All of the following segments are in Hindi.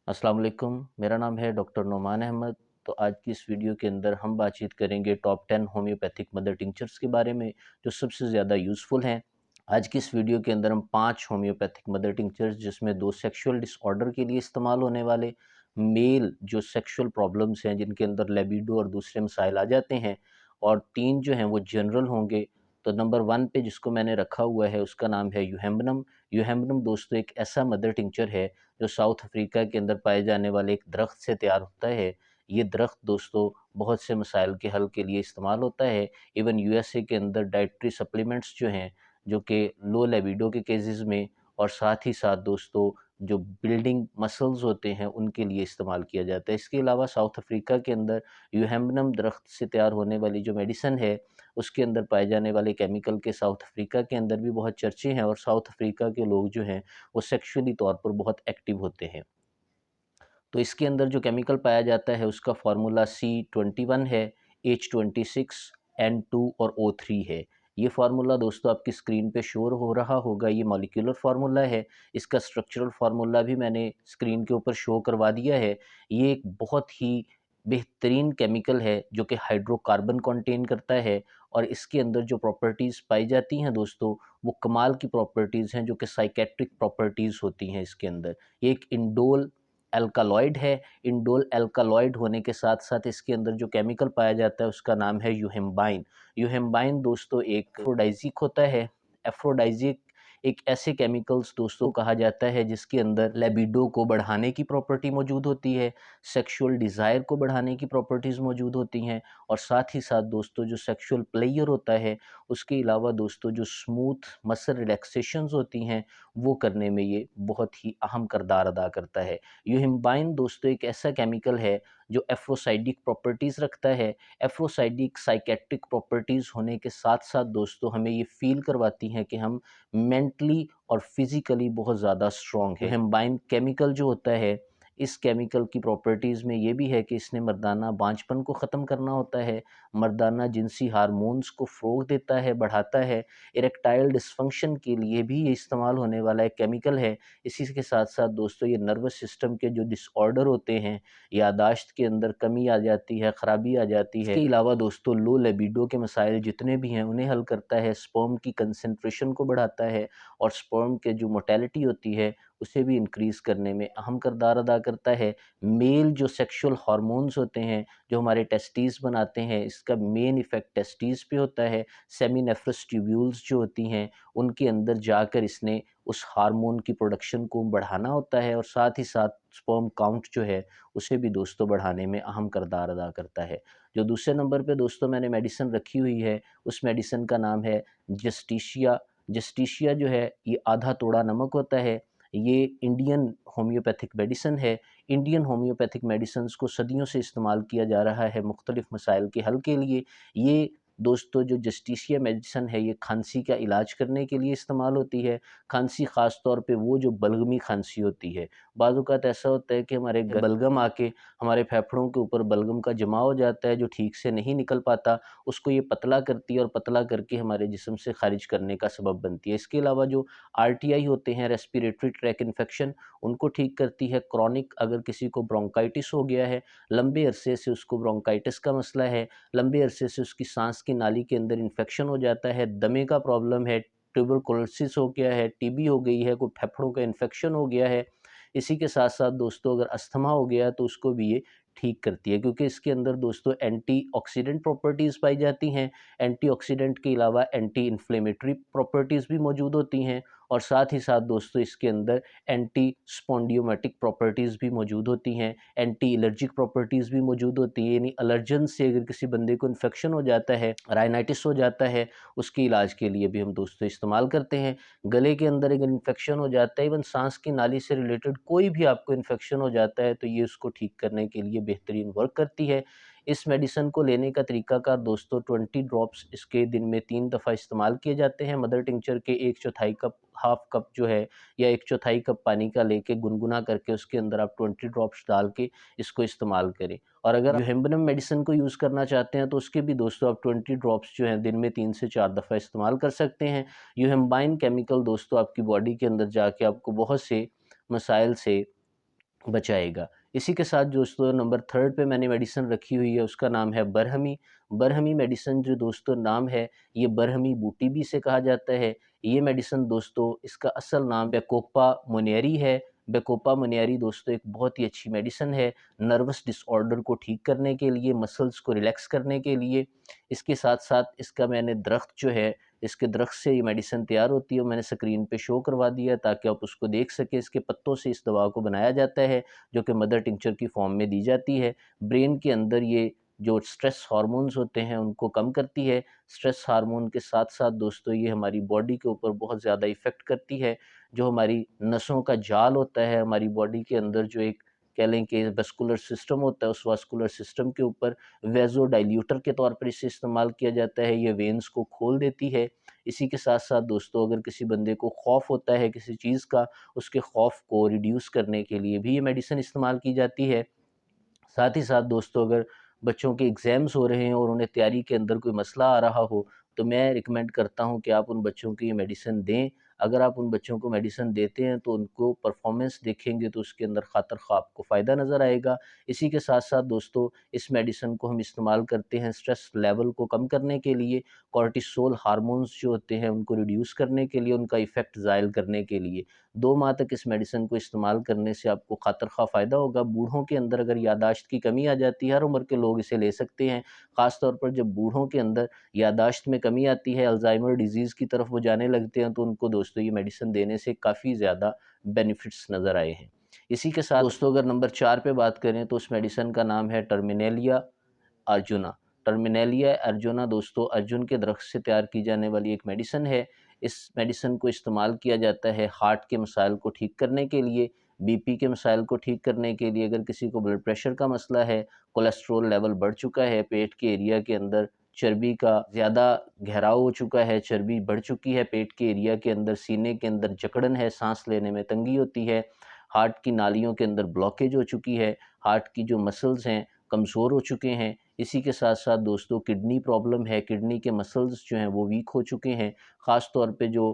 अस्सलाम वालेकुम, मेरा नाम है डॉक्टर नोमान अहमद। तो आज की इस वीडियो के अंदर हम बातचीत करेंगे टॉप 10 होम्योपैथिक मदर टिंचर्स के बारे में जो सबसे ज़्यादा यूज़फुल हैं। आज की इस वीडियो के अंदर हम 5 होम्योपैथिक मदर टिंचर्स जिसमें 2 सेक्सुअल डिसऑर्डर के लिए इस्तेमाल होने वाले, मेल जो सेक्सुअल प्रॉब्लम्स हैं जिनके अंदर लिबिडो और दूसरे मसाइल आ जाते हैं, और 3 जो हैं वो जनरल होंगे। तो नंबर 1 पे जिसको मैंने रखा हुआ है उसका नाम है यूहेम्बनम। यूहेम्बनम दोस्तों एक ऐसा मदर टिंचर है जो साउथ अफ्रीका के अंदर पाए जाने वाले एक दरख्त से तैयार होता है। ये दरख्त दोस्तों बहुत से मसाइल के हल के लिए इस्तेमाल होता है। इवन यूएसए के अंदर डाइटरी सप्लीमेंट्स जो हैं, जो कि लो लिबिडो के केसेस में और साथ ही साथ दोस्तों जो बिल्डिंग मसल्स होते हैं उनके लिए इस्तेमाल किया जाता है। इसके अलावा साउथ अफ्रीका के अंदर यूहेम्बनम दरख्त से तैयार होने वाली जो मेडिसिन है, उसके अंदर पाए जाने वाले केमिकल के साउथ अफ्रीका के अंदर भी बहुत चर्चे हैं, और साउथ अफ्रीका के लोग जो हैं वो सेक्सुअली तौर पर बहुत एक्टिव होते हैं। तो इसके अंदर जो केमिकल पाया जाता है उसका फार्मूला C21 है, H26, N2 और O3 है। ये फार्मूला दोस्तों आपकी स्क्रीन पे शोर हो रहा होगा, ये मॉलिक्यूलर फार्मूला है। इसका स्ट्रक्चरल फार्मूला भी मैंने स्क्रीन के ऊपर शो करवा दिया है। ये एक बहुत ही बेहतरीन केमिकल है जो कि हाइड्रोकार्बन कंटेन करता है, और इसके अंदर जो प्रॉपर्टीज़ पाई जाती हैं दोस्तों, वो कमाल की प्रॉपर्टीज़ हैं जो कि साइकेट्रिक प्रॉपर्टीज़ होती हैं इसके अंदर। ये एक इंडोल एल्कालॉइड है। इंडोल एल्कालॉइड होने के साथ-साथ इसके अंदर जो केमिकल पाया जाता है उसका नाम है यूहेम्बाइन। यूहेम्बाइन दोस्तों एक एफ्रोडाइज़िक होता है। एफ्रोडाइज़िक एक ऐसे केमिकल्स दोस्तों कहा जाता है जिसके अंदर लिबिडो को बढ़ाने की प्रॉपर्टी मौजूद होती है, सेक्सुअल डिज़ायर को बढ़ाने की प्रॉपर्टीज़ मौजूद होती हैं, और साथ ही साथ दोस्तों जो सेक्सुअल प्लेयर होता है, उसके अलावा दोस्तों जो स्मूथ मसल रिलैक्सेशंस होती हैं, वो करने में ये बहुत ही अहम किरदार अदा करता है। यूहिम्बाइन दोस्तों एक ऐसा केमिकल है जो एफ्रोसाइडिक प्रॉपर्टीज़ रखता है। एफ्रोसाइडिक साइकेट्रिक प्रॉपर्टीज़ होने के साथ-साथ दोस्तों हमें ये फ़ील करवाती हैं कि हम मेंटली और फिज़िकली बहुत ज़्यादा स्ट्रॉन्ग हैं। यूहिम्बाइन केमिकल जो होता है, इस केमिकल की प्रॉपर्टीज़ में ये भी है कि इसने मर्दाना बांझपन को ख़त्म करना होता है, मर्दाना जिनसी हार्मोन्स को फ़रोग़ देता है, बढ़ाता है, इरेक्टाइल डिसफंक्शन के लिए भी ये इस्तेमाल होने वाला एक केमिकल है। इसी के साथ-साथ दोस्तों ये नर्वस सिस्टम के जो डिसऑर्डर होते हैं, याददाश्त के अंदर कमी आ जाती है, ख़राबी आ जाती है। इसके अलावा दोस्तों लो लिबिडो के मसाइल जितने भी हैं उन्हें हल करता है, स्पर्म की कंसंट्रेशन को बढ़ाता है, और स्पर्म के जो मोटेलिटी होती है उसे भी इंक्रीज़ करने में अहम किरदार अदा करता है। मेल जो सेक्सुअल हार्मोन्स होते हैं, जो हमारे टेस्टीज़ बनाते हैं, इसका मेन इफ़ेक्ट टेस्टीज़ पे होता है। सेमिनेफ्रस ट्यूब्यूल्स जो होती हैं, उनके अंदर जाकर इसने उस हार्मोन की प्रोडक्शन को बढ़ाना होता है, और साथ ही साथ स्पर्म काउंट जो है उसे भी दोस्तों बढ़ाने में अहम किरदार अदा करता है। जो दूसरे नंबर पे दोस्तों मैंने मेडिसिन रखी हुई है, उस मेडिसिन का नाम है जस्टिशिया। जस्टिशिया जो है ये आधा तोड़ा नमक होता है। ये इंडियन होम्योपैथिक मेडिसिन है। इंडियन होम्योपैथिक मेडिसिन्स को सदियों से इस्तेमाल किया जा रहा है मुख्तलिफ़ मसाइल के हल के लिए। ये दोस्तों जो जस्टिशिया मेडिसिन है ये खांसी का इलाज करने के लिए इस्तेमाल होती है। खांसी ख़ास तौर पे वो जो बलगमी खांसी होती है। बाज़ औक़ात ऐसा होता है कि हमारे बलगम आके हमारे फेफड़ों के ऊपर बलगम का जमाव हो जाता है जो ठीक से नहीं निकल पाता, उसको ये पतला करती है और पतला करके हमारे जिस्म से ख़ारिज करने का सबब बनती है। इसके अलावा जो आरटीआई होते हैं, रेस्पिरेटरी ट्रैक इन्फेक्शन, उनको ठीक करती है। क्रॉनिक अगर किसी को ब्रोंकाइटिस हो गया है, लंबे अरसे से उसको ब्रोंकाइटिस का मसला है, लंबे अरसे से उसकी सांस की नाली के अंदर इन्फेक्शन हो जाता है, दमे का प्रॉब्लम है, ट्यूबरकुलोसिस हो गया है, टीबी हो गई है, कोई फेफड़ों का इन्फेक्शन हो गया है, इसी के साथ साथ दोस्तों अगर अस्थमा हो गया तो उसको भी ये ठीक करती है, क्योंकि इसके अंदर दोस्तों एंटीऑक्सीडेंट प्रॉपर्टीज़ पाई जाती हैं। एंटीऑक्सीडेंट के अलावा एंटी इन्फ्लेमेटरी प्रॉपर्टीज़ भी मौजूद होती हैं, और साथ ही साथ दोस्तों इसके अंदर एंटी स्पॉन्डियोमेटिक प्रॉपर्टीज़ भी मौजूद होती हैं, एंटी एलर्जिक प्रॉपर्टीज़ भी मौजूद होती हैं। यानी एलर्जन से अगर किसी बंदे को इन्फेक्शन हो जाता है, राइनाइटिस हो जाता है, उसके इलाज के लिए भी हम दोस्तों इस्तेमाल करते हैं। गले के अंदर अगर इन्फेक्शन हो जाता है, इवन सांस की नाली से रिलेटेड कोई भी आपको इन्फेक्शन हो जाता है, तो ये उसको ठीक करने के लिए बेहतरीन वर्क करती है। इस मेडिसिन को लेने का तरीकाकार दोस्तों 20 ड्रॉप्स इसके दिन में 3 दफ़ा इस्तेमाल किए जाते हैं। मदर टिंचर के 1/4 कप, हाफ़ कप जो है, या 1/4 कप पानी का लेके गुनगुना करके उसके अंदर आप 20 ड्रॉप्स डाल के इसको इस्तेमाल करें। और अगर यूहेम्बनम मेडिसिन को यूज़ करना चाहते हैं तो उसके भी दोस्तों आप 20 ड्रॉप्स जो हैं दिन में 3 से 4 दफ़ा इस्तेमाल कर सकते हैं। यूहेम्बाइन केमिकल दोस्तों आपकी बॉडी के अंदर जाके आपको बहुत से मसाइल से बचाएगा। इसी के साथ दोस्तों नंबर 3 पे मैंने मेडिसिन रखी हुई है, उसका नाम है बरहमी। बरहमी मेडिसिन जो दोस्तों नाम है, ये बरहमी बूटी भी इसे कहा जाता है। ये मेडिसिन दोस्तों इसका असल नाम बेकोपा मुनियरी है। बेकोपा मुनियरी दोस्तों एक बहुत ही अच्छी मेडिसिन है, नर्वस डिसऑर्डर को ठीक करने के लिए, मसल्स को रिलैक्स करने के लिए। इसके साथ-साथ इसका मैंने दरख्त जो है, इसके दरख्त से ये मेडिसिन तैयार होती है, वो मैंने स्क्रीन पे शो करवा दिया है ताकि आप उसको देख सकें। इसके पत्तों से इस दवा को बनाया जाता है, जो कि मदर टिंचर की फॉर्म में दी जाती है। ब्रेन के अंदर ये जो स्ट्रेस हार्मोन्स होते हैं उनको कम करती है। स्ट्रेस हार्मोन के साथ-साथ दोस्तों ये हमारी बॉडी के ऊपर बहुत ज़्यादा इफ़ेक्ट करती है। जो हमारी नसों का जाल होता है, हमारी बॉडी के अंदर जो एक कह लें कि वैस्कुलर सिस्टम होता है, उस वैस्कुलर सिस्टम के ऊपर वेज़ोडाइल्यूटर के तौर पर इसे इस्तेमाल किया जाता है। ये वेन्स को खोल देती है। इसी के साथ-साथ दोस्तों अगर किसी बंदे को खौफ़ होता है किसी चीज़ का, उसके खौफ़ को रिड्यूस करने के लिए भी ये मेडिसिन इस्तेमाल की जाती है। साथ ही साथ दोस्तों अगर बच्चों के एग्ज़ाम्स हो रहे हैं और उन्हें तैयारी के अंदर कोई मसला आ रहा हो, तो मैं रिकमेंड करता हूँ कि आप उन बच्चों को ये मेडिसिन दें। अगर आप उन बच्चों को मेडिसिन देते हैं तो उनको परफ़ॉर्मेंस देखेंगे तो उसके अंदर ख़ातर ख़्वाह आपको फ़ायदा नज़र आएगा। इसी के साथ-साथ दोस्तों इस मेडिसिन को हम इस्तेमाल करते हैं स्ट्रेस लेवल को कम करने के लिए, कॉर्टिसोल हार्मोन्स जो होते हैं उनको रिड्यूस करने के लिए, उनका इफ़ेक्ट ज़ाइल करने के लिए। 2 माह तक इस मेडिसिन को इस्तेमाल करने से आपको ख़ातर ख़्वाह फ़ायदा होगा। बूढ़ों के अंदर अगर याददाश्त की कमी आ जाती है, हर उम्र के लोग इसे ले सकते हैं। ख़ास तौर पर जब बूढ़ों के अंदर याददाश्त में कमी आती है, अल्ज़ाइमर डिज़ीज़ की तरफ वो जाने लगते हैं, तो उनको दोस्तों ये मेडिसिन देने से काफ़ी ज़्यादा बेनिफिट्स नज़र आए हैं। इसी के साथ दोस्तों अगर नंबर 4 पे बात करें तो उस मेडिसिन का नाम है टर्मिनेलिया अर्जुना। टर्मिनेलिया अर्जुना दोस्तों अर्जुन के दरख्त से तैयार की जाने वाली एक मेडिसिन है। इस मेडिसिन को इस्तेमाल किया जाता है हार्ट के मसाइल को ठीक करने के लिए, बीपी के मसाइल को ठीक करने के लिए, अगर किसी को ब्लड प्रेशर का मसला है, कोलेस्ट्रॉल लेवल बढ़ चुका है, पेट के एरिया के अंदर चर्बी का ज़्यादा गहराव हो चुका है, चर्बी बढ़ चुकी है पेट के एरिया के अंदर, सीने के अंदर जकड़न है, साँस लेने में तंगी होती है, हार्ट की नालियों के अंदर ब्लॉकेज हो चुकी है, हार्ट की जो मसल्स हैं कमज़ोर हो चुके हैं। इसी के साथ-साथ दोस्तों किडनी प्रॉब्लम है, किडनी के मसल्स जो हैं वो वीक हो चुके हैं। ख़ास तौर पे जो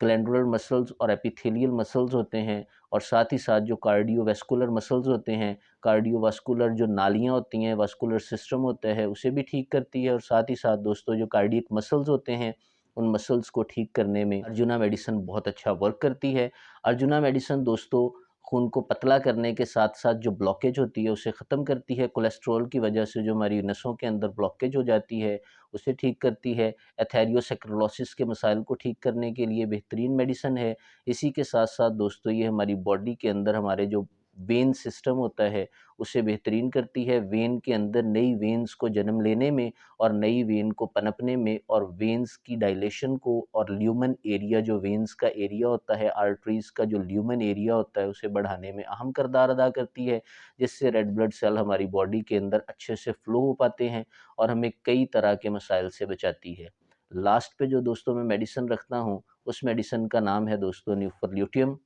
ग्लैंडुलर मसल्स और एपिथेलियल मसल्स होते हैं और साथ ही साथ जो कार्डियोवैस्कुलर मसल्स होते हैं, कार्डियोवास्कुलर जो नालियाँ होती हैं, वास्कुलर सिस्टम होता है, उसे भी ठीक करती है और साथ ही साथ दोस्तों जो कार्डियक मसल्स होते हैं, उन मसल्स को ठीक करने में अर्जुना मेडिसिन बहुत अच्छा वर्क करती है। अर्जुना मेडिसिन दोस्तों खून को पतला करने के साथ-साथ जो ब्लॉकेज होती है उसे ख़त्म करती है, कोलेस्ट्रॉल की वजह से जो हमारी नसों के अंदर ब्लॉकेज हो जाती है, उसे ठीक करती है। एथेरियोस्क्लेरोसिस के मसाइल को ठीक करने के लिए बेहतरीन मेडिसिन है। इसी के साथ-साथ दोस्तों ये हमारी बॉडी के अंदर हमारे जो वेन सिस्टम होता है, उसे बेहतरीन करती है। वेन के अंदर नई वेन्स को जन्म लेने में और नई वेन को पनपने में और वेन्स की डायलेशन को और ल्यूमन एरिया जो वेन्स का एरिया होता है, आर्टरीज़ का जो ल्यूमन एरिया होता है, उसे बढ़ाने में अहम किरदार अदा करती है, जिससे रेड ब्लड सेल हमारी बॉडी के अंदर अच्छे से फ्लो हो पाते हैं और हमें कई तरह के मसाइल से बचाती है। लास्ट पे जो दोस्तों मैं मेडिसिन रखता हूँ, उस मेडिसिन का नाम है दोस्तों न्यूफ़रल्यूटियम।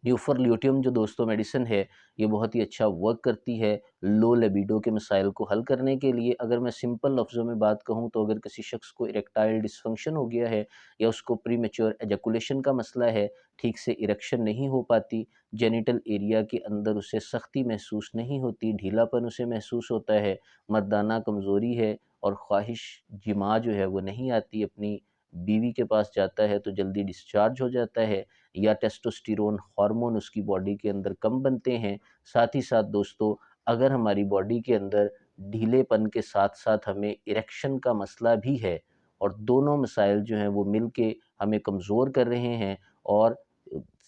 न्यूफ़रल्यूटियम जो दोस्तों मेडिसिन है, ये बहुत ही अच्छा वर्क करती है लो लिबिडो के मसाइल को हल करने के लिए। अगर मैं सिंपल लफ्ज़ों में बात कहूँ तो अगर किसी शख्स को इरेक्टाइल डिसफंक्शन हो गया है या उसको प्रीमैच्योर एजैकुलेशन का मसला है, ठीक से इरेक्शन नहीं हो पाती, जेनिटल एरिया के अंदर उसे सख्ती महसूस नहीं होती, ढीलापन उसे महसूस होता है, मर्दाना कमज़ोरी है और ख्वाहिश जिमा जो है वो नहीं आती, अपनी बीवी के पास जाता है तो जल्दी डिस्चार्ज हो जाता है या टेस्टोस्टेरोन हार्मोन उसकी बॉडी के अंदर कम बनते हैं। साथ ही साथ दोस्तों अगर हमारी बॉडी के अंदर ढीलेपन के साथ-साथ हमें इरेक्शन का मसला भी है और दोनों मसाइल जो हैं वो मिल के हमें कमज़ोर कर रहे हैं और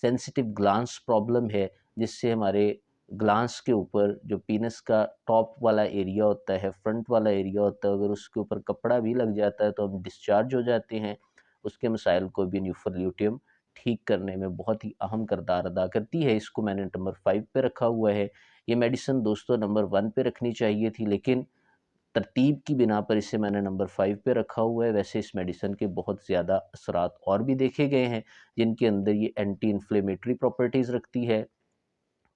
सेंसिटिव ग्लैंड्स प्रॉब्लम है, जिससे हमारे ग्लैंड्स के ऊपर जो पीनस का टॉप वाला एरिया होता है, फ्रंट वाला एरिया होता है, अगर उसके ऊपर कपड़ा भी लग जाता है तो हम डिस्चार्ज हो जाते हैं। उसके मसाइल को भी न्यूफ़रल्यूटियम ठीक करने में बहुत ही अहम किरदार अदा करती है। इसको मैंने नंबर 5 पे रखा हुआ है। ये मेडिसिन दोस्तों नंबर 1 पे रखनी चाहिए थी, लेकिन तरतीब की बिना पर इसे मैंने नंबर 5 पे रखा हुआ है। वैसे इस मेडिसिन के बहुत ज़्यादा असरात और भी देखे गए हैं, जिनके अंदर ये एंटी इन्फ्लेमेटरी प्रॉपर्टीज़ रखती है,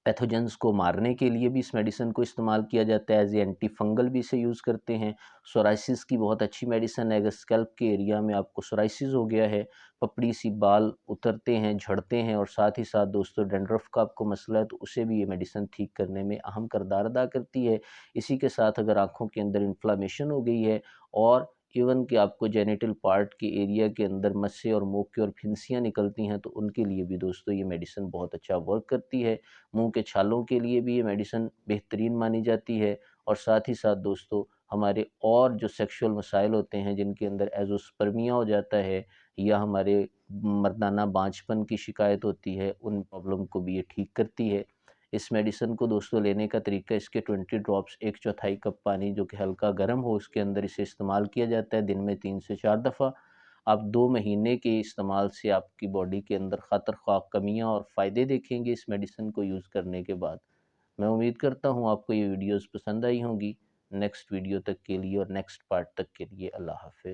पैथोजेंस को मारने के लिए भी इस मेडिसिन को इस्तेमाल किया जाता है। एज ए एंटी फंगल भी इसे यूज़ करते हैं। सोराइसिस की बहुत अच्छी मेडिसिन है। अगर स्कैल्प के एरिया में आपको सोराइसिस हो गया है, पपड़ी सी बाल उतरते हैं, झड़ते हैं, और साथ ही साथ दोस्तों डैंड्रफ का आपको मसला है, तो उसे भी ये मेडिसिन ठीक करने में अहम किरदार अदा करती है। इसी के साथ अगर आँखों के अंदर इन्फ्लामेशन हो गई है, और इवन कि आपको जेनिटल पार्ट के एरिया के अंदर मस्से और मोके और फिंसियाँ निकलती हैं, तो उनके लिए भी दोस्तों ये मेडिसिन बहुत अच्छा वर्क करती है। मुंह के छालों के लिए भी ये मेडिसिन बेहतरीन मानी जाती है। और साथ ही साथ दोस्तों हमारे और जो सेक्सुअल मसाइल होते हैं, जिनके अंदर एजोस्पर्मिया हो जाता है, या हमारे मर्दाना बांझपन की शिकायत होती है, उन प्रॉब्लम को भी ये ठीक करती है। इस मेडिसिन को दोस्तों लेने का तरीका, इसके 20 ड्रॉप्स 1/4 कप पानी जो कि हल्का गर्म हो, उसके अंदर इसे इस्तेमाल किया जाता है दिन में 3 से 4 दफ़ा। आप 2 महीने के इस्तेमाल से आपकी बॉडी के अंदर ख़ातर ख़्वाह कमियाँ और फ़ायदे देखेंगे इस मेडिसिन को यूज़ करने के बाद। मैं उम्मीद करता हूँ आपको ये वीडियोज़ पसंद आई होंगी। नेक्स्ट वीडियो तक के लिए और नेक्स्ट पार्ट तक के लिए अल्लाह हाफ़िज़।